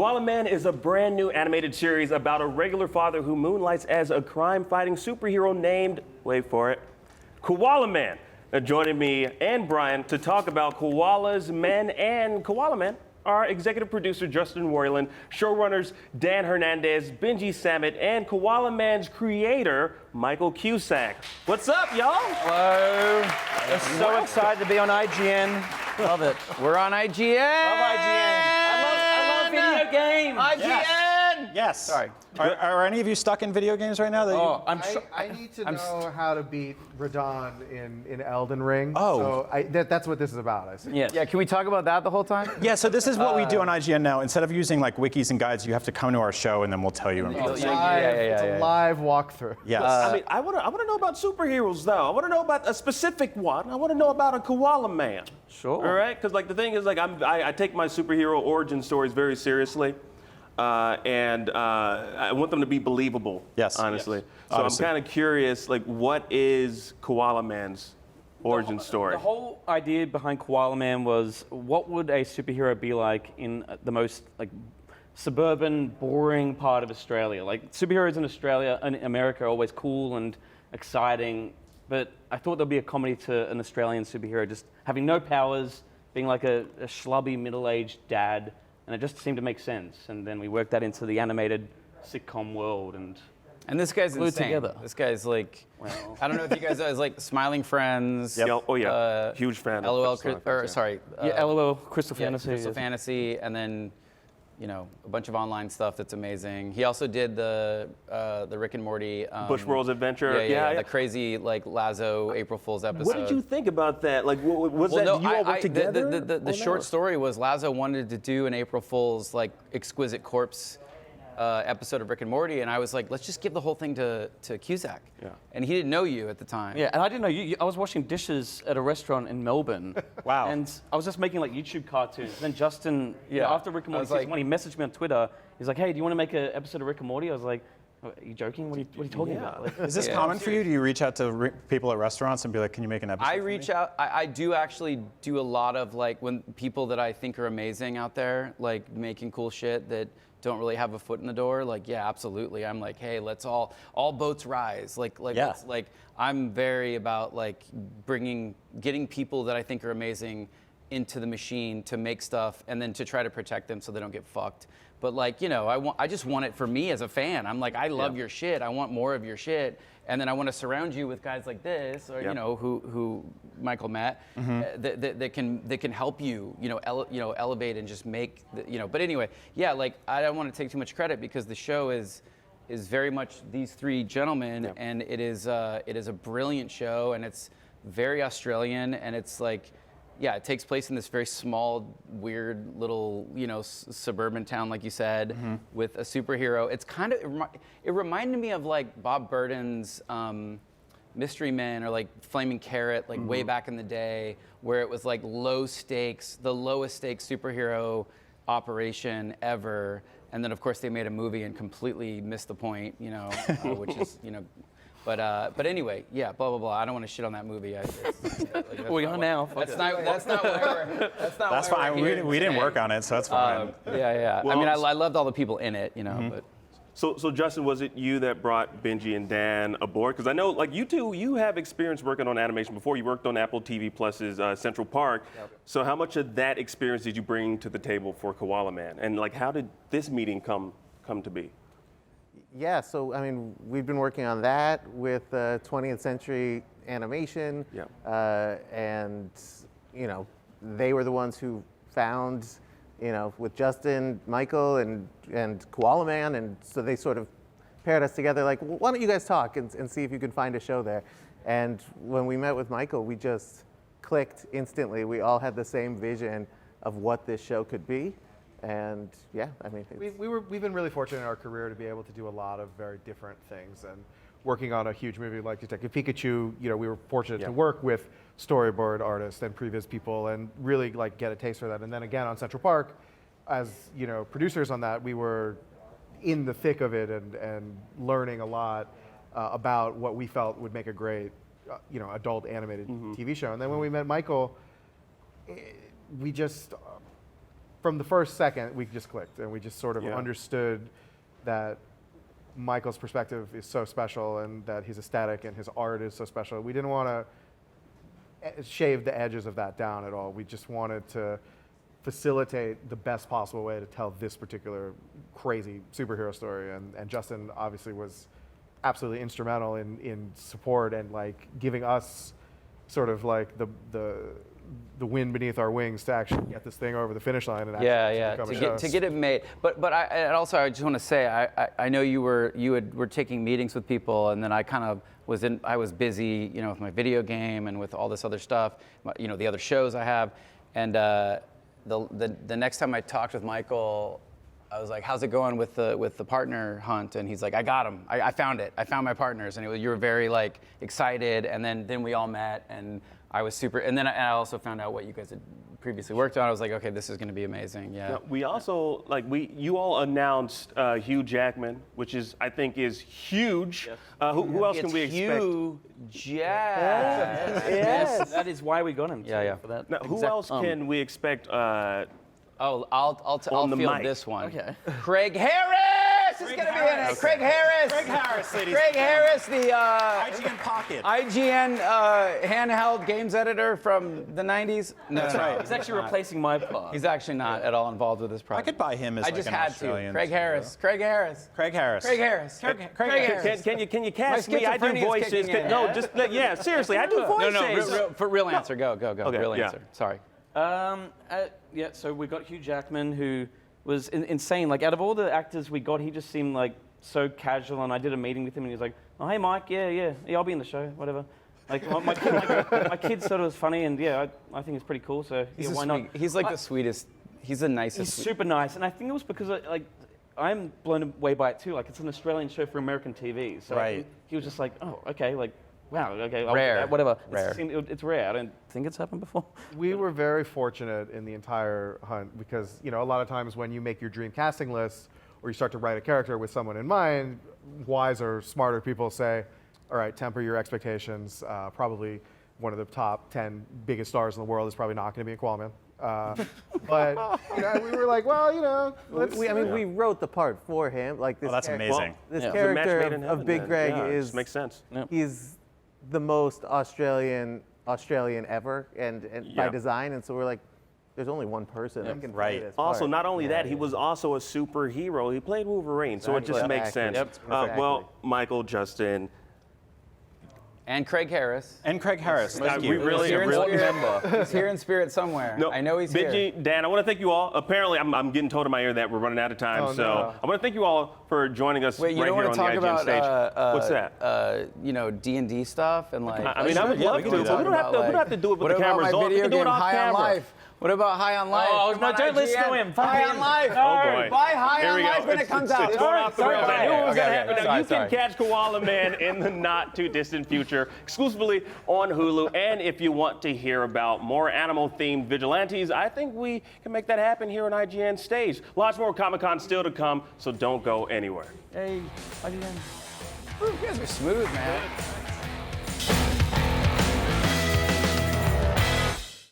Koala Man is a brand new animated series about a regular father who moonlights as a crime-fighting superhero named, wait for it, Koala Man. Now, joining me and Brian to talk about Koala's Men and Koala Man are executive producer Justin Roiland, showrunners Dan Hernandez, Benji Samit, and Koala Man's creator, Michael Cusack. What's up, y'all? Hello. We're so excited to be on IGN. Love it. We're on IGN. Love IGN. I love video games. IGN. Yes. Sorry. Are any of you stuck in video games right now? I need to know how to beat Radon in Elden Ring. Oh. So that's what this is about, I see. Yeah. Can we talk about that the whole time? Yeah, so this is what we do on IGN now. Instead of using like wikis and guides, you have to come to our show and then we'll tell you. It's a live walkthrough. Yes. I mean, I want to know about superheroes, though. I want to know about a specific one. I want to know about a Koala Man. Sure. All right? Because, like, the thing is, like, I take my superhero origin stories very seriously. And I want them to be believable. Yes. Honestly. Yes. So Honestly. I'm kind of curious, like, what is Koala Man's origin story? The whole idea behind Koala Man was, what would a superhero be like in the most like suburban, boring part of Australia? Like, superheroes in Australia and America are always cool and exciting, but I thought there'd be a comedy to an Australian superhero just having no powers, being like a schlubby middle-aged dad, and it just seemed to make sense. And then we worked that into the animated sitcom world, and this guy's glued insane. together. This guy's like, Well. I don't know if you guys know, like Smiling Friends. Yep. Oh, yeah. Huge fan of LOL, Smiling Chris- Friends, yeah, LOL, Crystal yeah, Fantasy. Crystal Fantasy, and then, you know, a bunch of online stuff that's amazing. He also did the Rick and Morty. Bush World's Adventure. Yeah. The crazy like Lazo April Fool's episode. What did you think about that? Like, was Well, that no, you all work together? The short story was Lazo wanted to do an April Fool's like exquisite corpse episode of Rick and Morty, and I was like, let's just give the whole thing to Cusack. Yeah. And he didn't know you at the time. Yeah, and I didn't know you. I was washing dishes at a restaurant in Melbourne. Wow. And I was just making like YouTube cartoons. Then Justin, you know, Yeah. after Rick and I Morty was season like- one, he messaged me on Twitter. He's like, "Hey, do you want to make an episode of Rick and Morty?" I was like, "Are you joking? What are you talking about?" Like, Is this Yeah. common for you? Do you reach out to people at restaurants and be like, can you make an episode? I for reach me? out. I do actually do a lot of like when people that I think are amazing out there, like making cool shit that don't really have a foot in the door. Like, yeah, absolutely. I'm like, hey, let's all boats rise. Like, Yeah. let's, like I'm very about like getting people that I think are amazing into the machine to make stuff and then to try to protect them so they don't get fucked. But like, you know, I just want it for me as a fan. I'm like, I love your shit. I want more of your shit. And then I want to surround you with guys like this, or you know, who Michael met, that can help you, you know, elevate and just make, you know. But anyway, yeah, like I don't want to take too much credit because the show is very much these three gentlemen, and it is a brilliant show, and it's very Australian, and it's like. Yeah, it takes place in this very small, weird little, you know, suburban town, like you said, with a superhero. It's kind of, it reminded me of like Bob Burden's Mystery Men or like Flaming Carrot, like way back in the day, where it was like the lowest stakes superhero operation ever. And then of course they made a movie and completely missed the point, you know, which is, you know. But anyway, yeah, blah blah blah. I don't want to shit on that movie. we are now. That's not where we're. That's fine. We didn't work on it, so that's fine. Yeah. Well, I mean, I loved all the people in it, you know. But So Justin, was it you that brought Benji and Dan aboard? Because I know, like, you two, you have experience working on animation before. You worked on Apple TV Plus's Central Park. Yep. So how much of that experience did you bring to the table for Koala Man? And like, how did this meeting come to be? Yeah, so I mean, we've been working on that with 20th Century Animation, and you know, they were the ones who found, you know, with Justin, Michael, and Koala Man, and so they sort of paired us together. Like, well, why don't you guys talk and see if you can find a show there? And when we met with Michael, we just clicked instantly. We all had the same vision of what this show could be. And yeah, I mean, we've been really fortunate in our career to be able to do a lot of very different things. And working on a huge movie like Detective Pikachu, you know, we were fortunate to work with storyboard artists and previous people and really like get a taste for that. And then again on Central Park, as you know, producers on that, we were in the thick of it and learning a lot about what we felt would make a great, you know, adult animated TV show. And then when we met Michael, we just from the first second, we just clicked, and we just sort of understood that Michael's perspective is so special, and that his aesthetic and his art is so special. We didn't want to shave the edges of that down at all. We just wanted to facilitate the best possible way to tell this particular crazy superhero story. And Justin obviously was absolutely instrumental in support and like giving us sort of like the wind beneath our wings to actually get this thing over the finish line and to get it made. But I just want to say I know you were taking meetings with people, and then I kind of was busy, you know, with my video game and with all this other stuff, you know, the other shows I have, and the next time I talked with Michael, I was like, how's it going with the partner hunt? And he's like, I got him. I found it. I found my partners. And you were very like excited. And then we all met, and I was super. And then I also found out what you guys had previously worked on. I was like, okay, this is going to be amazing. Yeah. Now, we also you all announced Hugh Jackman, which I think is huge. Yes. Who else can we expect? Hugh Jackman. Yes. That is why we got him. Yeah. For that. Now, who else can we expect? I'll field mic. this one. Okay. Craig Harris is going to be in it. Craig Harris. Craig Harris, ladies. Craig Harris, the IGN Pocket. IGN handheld games editor from the 90s. No, That's right. He's actually replacing my part. He's actually not at all involved with this I project. could buy him as I like just an had Australian to. Craig Harris. Craig Harris. Craig Harris. Craig Harris. Craig Harris. Can you cast My me? I do schizophrenia is voices. kicking in. No, just seriously, I do voices. No, for real answer. Go. Okay, real yeah. answer. Sorry. So we got Hugh Jackman, who was insane. Like, out of all the actors we got, he just seemed like so casual. And I did a meeting with him, and he was like, "Oh, hey, Mike, yeah, I'll be in the show, whatever." Like, my kid sort of was funny, and I think it's pretty cool. So why not? He's like the sweetest. He's the nicest. He's super nice, and I think it was because I'm blown away by it too. Like, it's an Australian show for American TV, so Right. he was just like, "Oh, okay, like." Wow, okay, Rare. whatever. Rare. It's rare. I don't think it's happened before. We were very fortunate in the entire hunt because, you know, a lot of times when you make your dream casting list or you start to write a character with someone in mind, wiser, smarter people say, all right, temper your expectations. Probably one of the top 10 biggest stars in the world is probably not going to be a Koala Man. But you know, we were like, well, you know, we wrote the part for him. Like this. Oh, that's amazing. This It's a match character made in of heaven, Big then. Greg Yeah, it is just makes sense. He's the most Australian ever, and by Yeah. design. And so we're like, there's only one person that can play this Also, part. not only that, he was also a superhero. He played Wolverine, so it just makes sense. Exactly. Well, Michael, Justin, And Craig Harris. And Craig Harris. Thank you. we really, He's here in spirit somewhere. No, I know he's Benji, here. Dan, I want to thank you all. Apparently, I'm getting told in my ear that we're running out of time, Oh, so no. I want to thank you all for joining us Wait, you right don't here want on to the talk IGN about stage. What's that? you know, D&D stuff and like. I mean, I would love to, but we don't have to do it with the cameras What off. We about my video can do it game off High on camera. Life? What about High on Life? Oh, Come no, on, don't listen to IGN. him. High on Life. Oh, boy. Buy High Here on we go. Life when it comes out. It's going off the rails. I knew it was going to happen. Now, you Sorry. can catch Koala Man in the not too distant future, exclusively on Hulu. And if you want to hear about more animal-themed vigilantes, I think we can make that happen here on IGN stage. Lots more Comic-Con still to come, so don't go anywhere. Hey, IGN. You guys are smooth, man.